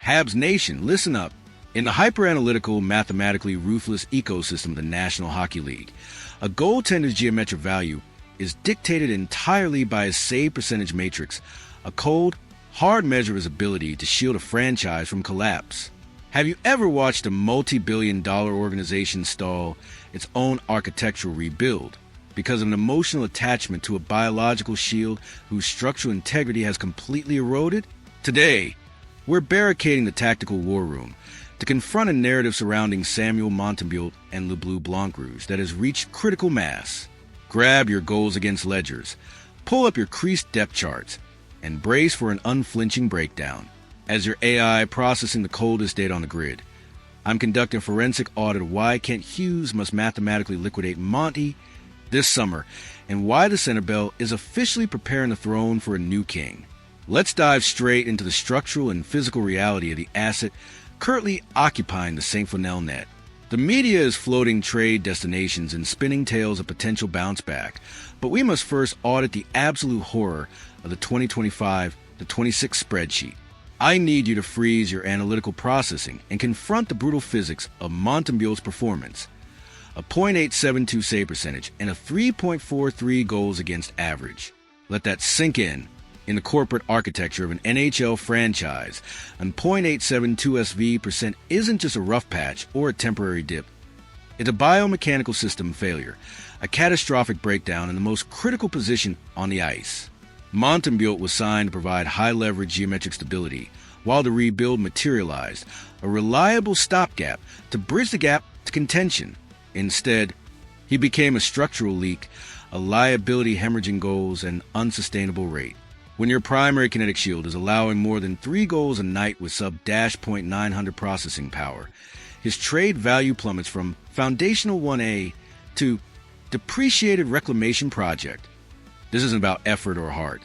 Habs Nation, listen up. In the hyper-analytical, mathematically ruthless ecosystem of the National Hockey League, a goaltender's geometric value is dictated entirely by his save percentage matrix, a cold, hard measure of his ability to shield a franchise from collapse. Have you ever watched a multi-billion-dollar organization stall its own architectural rebuild because of an emotional attachment to a biological shield whose structural integrity has completely eroded? Today, we're barricading the tactical war room to confront a narrative surrounding Samuel Montembeault and Le Bleu Blanc Rouge that has reached critical mass. Grab your goals against ledgers, pull up your crease depth charts, and brace for an unflinching breakdown. As your AI processing the coldest data on the grid, I'm conducting a forensic audit of why Kent Hughes must mathematically liquidate Monty this summer and why the center bell is officially preparing the throne for a new king. Let's dive straight into the structural and physical reality of the asset currently occupying the St. Funel net. The media is floating trade destinations and spinning tales of potential bounce back, but we must first audit the absolute horror of the 2025-26 spreadsheet. I need you to freeze your analytical processing and confront the brutal physics of Montembeault's performance. A .872 save percentage and a 3.43 goals against average. Let that sink in. In the corporate architecture of an NHL franchise, an .872 SV% isn't just a rough patch or a temporary dip. It's a biomechanical system failure, a catastrophic breakdown in the most critical position on the ice. Montembeault was signed to provide high-leverage geometric stability, while the rebuild materialized, a reliable stopgap to bridge the gap to contention. Instead, he became a structural leak, a liability hemorrhaging goals, and unsustainable rate. When your primary kinetic shield is allowing more than 3 goals a night with sub-.900 processing power, his trade value plummets from foundational 1A to depreciated reclamation project. This isn't about effort or heart.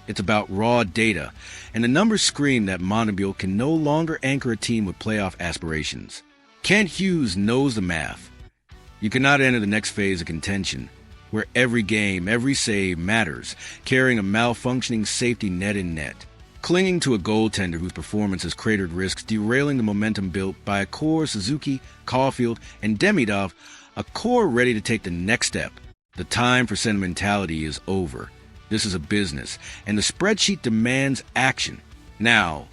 It's about raw data, and the numbers scream that Montembeault can no longer anchor a team with playoff aspirations. Kent Hughes knows the math. You cannot enter the next phase of contention, where every game, every save matters, carrying a malfunctioning safety net in net. Clinging to a goaltender whose performance has cratered risks, derailing the momentum built by a core Suzuki, Caulfield, and Demidov, a core ready to take the next step. The time for sentimentality is over. This is a business, and the spreadsheet demands action. Now,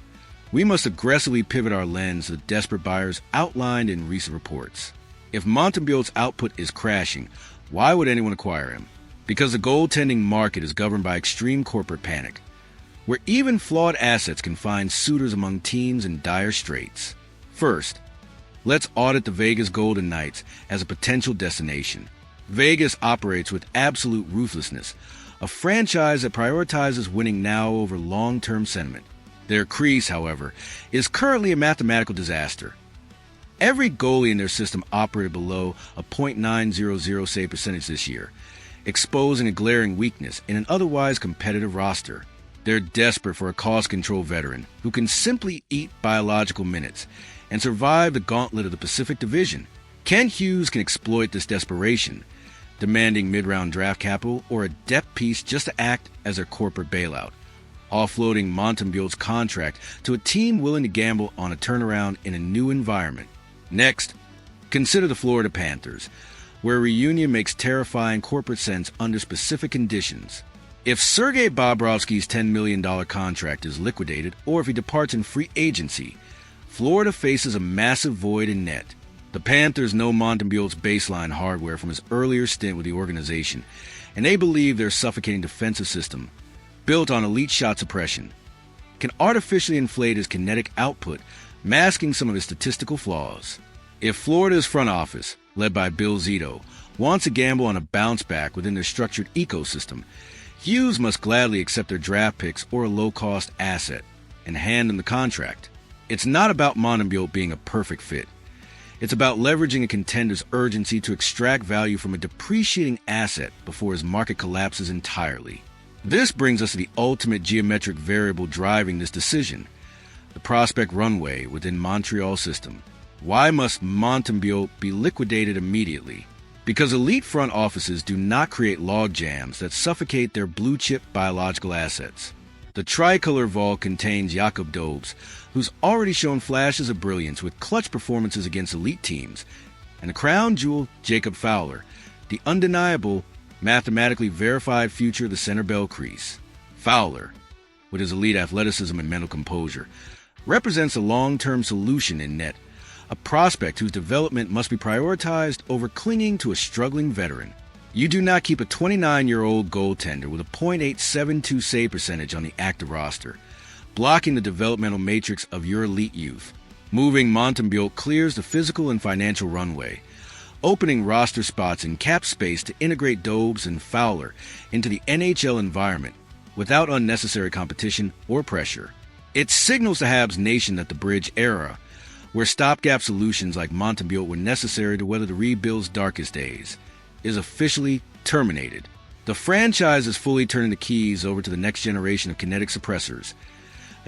we must aggressively pivot our lens to the desperate buyers outlined in recent reports. If Montembeault's output is crashing, why would anyone acquire him? Because the goaltending market is governed by extreme corporate panic, where even flawed assets can find suitors among teams in dire straits. First, let's audit the Vegas Golden Knights as a potential destination. Vegas operates with absolute ruthlessness, a franchise that prioritizes winning now over long-term sentiment. Their crease, however, is currently a mathematical disaster. Every goalie in their system operated below a .900 save percentage this year, exposing a glaring weakness in an otherwise competitive roster. They're desperate for a cost-control veteran who can simply eat biological minutes and survive the gauntlet of the Pacific Division. Kent Hughes can exploit this desperation, demanding mid-round draft capital or a depth piece just to act as their corporate bailout, offloading Montembeault's contract to a team willing to gamble on a turnaround in a new environment. Next, consider the Florida Panthers, where a reunion makes terrifying corporate sense under specific conditions. If Sergei Bobrovsky's $10 million contract is liquidated, or if he departs in free agency, Florida faces a massive void in net. The Panthers know Montembeault's baseline hardware from his earlier stint with the organization, and they believe their suffocating defensive system, built on elite shot suppression, can artificially inflate his kinetic output, masking some of his statistical flaws. If Florida's front office, led by Bill Zito, wants to gamble on a bounce back within their structured ecosystem, Hughes must gladly accept their draft picks or a low-cost asset and hand them the contract. It's not about Montembeault being a perfect fit. It's about leveraging a contender's urgency to extract value from a depreciating asset before his market collapses entirely. This brings us to the ultimate geometric variable driving this decision, the prospect runway within Montreal's system. Why must Montembeault be liquidated immediately? Because elite front offices do not create log jams that suffocate their blue-chip biological assets. The tricolor vault contains Jacob Fowler, who's already shown flashes of brilliance with clutch performances against elite teams, and the crown jewel, Jacob Fowler, the undeniable, mathematically verified future of the center bell crease. Fowler, with his elite athleticism and mental composure, represents a long-term solution in net, a prospect whose development must be prioritized over clinging to a struggling veteran. You do not keep a 29-year-old goaltender with a .872 save percentage on the active roster, blocking the developmental matrix of your elite youth. Moving Montembeault clears the physical and financial runway, opening roster spots and cap space to integrate Dobes and Fowler into the NHL environment without unnecessary competition or pressure. It signals the Habs Nation that the bridge era, where stopgap solutions like Montembeault were necessary to weather the rebuild's darkest days, is officially terminated. The franchise is fully turning the keys over to the next generation of kinetic suppressors,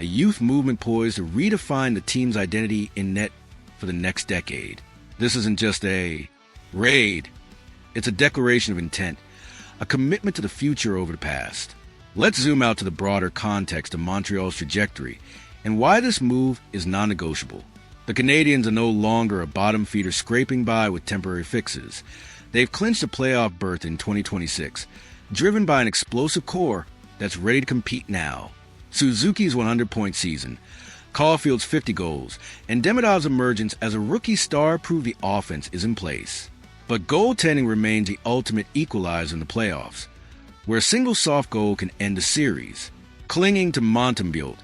a youth movement poised to redefine the team's identity in net for the next decade. This isn't just a raid. It's a declaration of intent, a commitment to the future over the past. Let's zoom out to the broader context of Montreal's trajectory and why this move is non-negotiable. The Canadiens are no longer a bottom feeder scraping by with temporary fixes. They've clinched a playoff berth in 2026, driven by an explosive core that's ready to compete now. Suzuki's 100-point season, Caulfield's 50 goals, and Demidov's emergence as a rookie star prove the offense is in place. But goaltending remains the ultimate equalizer in the playoffs, where a single soft goal can end a series. Clinging to Montembeault,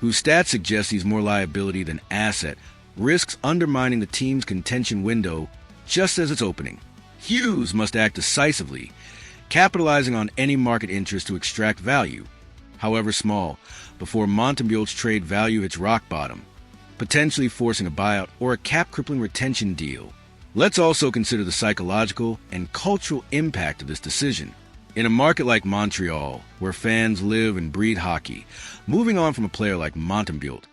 whose stats suggest he's more liability than asset, risks undermining the team's contention window just as it's opening. Hughes must act decisively, capitalizing on any market interest to extract value, however small, before Montembeault's trade value hits rock bottom, potentially forcing a buyout or a cap-crippling retention deal. Let's also consider the psychological and cultural impact of this decision. In a market like Montreal, where fans live and breathe hockey, moving on from a player like Montembeault,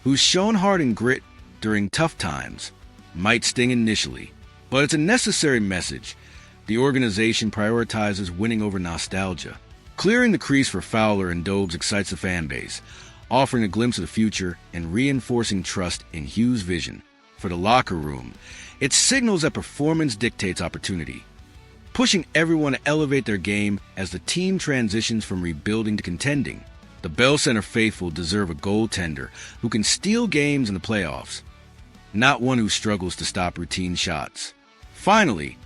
who's shown heart and grit during tough times, might sting initially. But it's a necessary message. The organization prioritizes winning over nostalgia. Clearing the crease for Fowler and Dobes excites the fan base, offering a glimpse of the future and reinforcing trust in Hughes' vision. For the locker room, it signals that performance dictates opportunity, pushing everyone to elevate their game as the team transitions from rebuilding to contending. The Bell Center faithful deserve a goaltender who can steal games in the playoffs, not one who struggles to stop routine shots. Finally,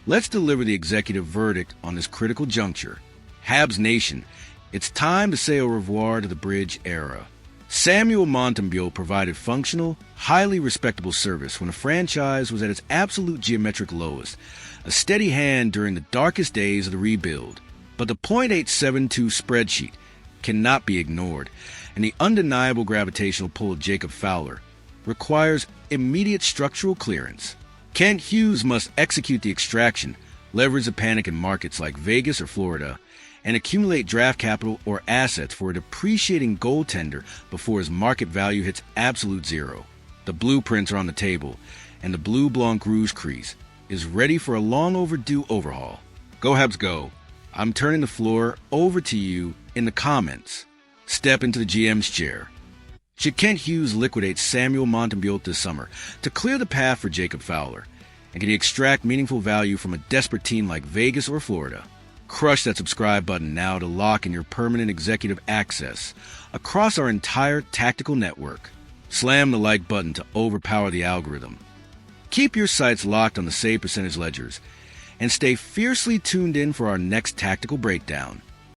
let's deliver the executive verdict on this critical juncture. Habs Nation, it's time to say au revoir to the bridge era. Samuel Montembeault provided functional, highly respectable service when the franchise was at its absolute geometric lowest, a steady hand during the darkest days of the rebuild. But the .872 spreadsheet cannot be ignored, and the undeniable gravitational pull of Jacob Fowler requires immediate structural clearance. Kent Hughes must execute the extraction, leverage the panic in markets like Vegas or Florida, and accumulate draft capital or assets for a depreciating goaltender before his market value hits absolute zero. The blueprints are on the table, and the Bleu Blanc Rouge crease is ready for a long overdue overhaul. Go Habs go. I'm turning the floor over to you in the comments. Step into the GM's chair. Should Kent Hughes liquidate Samuel Montembeault this summer to clear the path for Jacob Fowler? And can he extract meaningful value from a desperate team like Vegas or Florida? Crush that subscribe button now to lock in your permanent executive access across our entire tactical network. Slam the like button to overpower the algorithm. Keep your sights locked on the save percentage ledgers and stay fiercely tuned in for our next tactical breakdown.